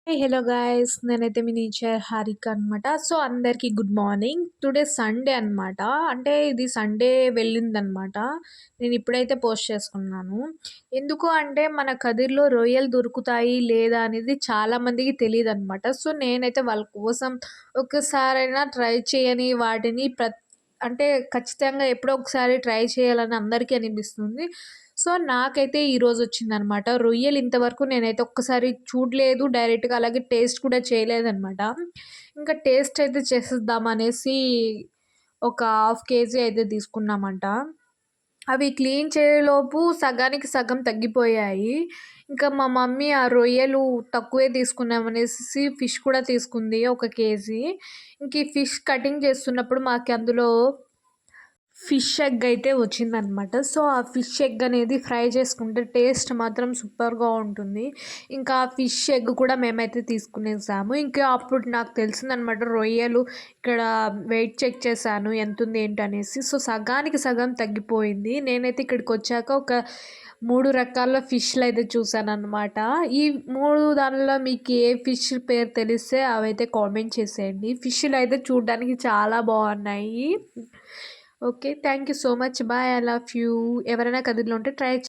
Hello guys, నేనైతే మీ nature Harika అనమాట. So అందరికీ గుడ్ మార్నింగ్. టుడే సండే అనమాట. అంటే ఇది సండే వెళ్ళిందనమాట. నేను ఇప్పుడైతే పోస్ట్ చేసుకున్నాను. ఎందుకు అంటే మన కదిర్లో రొయ్యలు దొరుకుతాయి లేదా అనేది చాలా మందికి తెలియదు అనమాట. సో నేనైతే వాళ్ళ కోసం ఒకసారైనా ట్రై చేయని వాటిని అంటే ఖచ్చితంగా ఎప్పుడో ఒకసారి ట్రై చేయాలని అందరికీ అనిపిస్తుంది. సో నాకైతే ఈరోజు వచ్చిందనమాట. రొయ్యలు ఇంతవరకు నేనైతే ఒక్కసారి చూడలేదు డైరెక్ట్‌గా. అలాగే టేస్ట్ కూడా చేయలేదనమాట. ఇంకా టేస్ట్ అయితే చేసేద్దాం అనేసి ఒక హాఫ్ కేజీ అయితే తీసుకున్నామంట. అవి క్లీన్ చేయలోపు సగానికి సగం తగ్గిపోయాయి. ఇంకా మా మమ్మీ ఆ రొయ్యలు తక్కువే తీసుకున్నామనేసి ఫిష్ కూడా తీసుకుంది ఒక కేజీ. ఇంక ఈ ఫిష్ కటింగ్ చేస్తున్నప్పుడు మాకు అందులో ఫిష్ ఎగ్ అయితే వచ్చిందనమాట. సో ఆ ఫిష్ ఎగ్ అనేది ఫ్రై చేసుకుంటే టేస్ట్ మాత్రం సూపర్‌గా ఉంటుంది. ఇంకా ఆ ఫిష్ ఎగ్ కూడా మేమైతే తీసుకునేసాము. ఇంకా అప్పుడు నాకు తెలిసిందనమాట రొయ్యలు ఇక్కడ వెయిట్ చెక్ చేశాను ఎంతుంది ఏంటనేసి. సో సగానికి సగం తగ్గిపోయింది. నేనైతే ఇక్కడికొచ్చాక ఒక 3 రకాల ఫిష్‌లయితే చూసాననమాట. ఈ 3 దానిలో మీకు ఏ ఫిష్ పేరు తెలిస్తే అవైతే కామెంట్ చేసేయండి. ఫిష్‌లయితే చూడ్డానికి చాలా బాగున్నాయి. Okay. Thank you so much. Bye. I love you. ఎవరైనా కదిర్లో ఉంటే ట్రై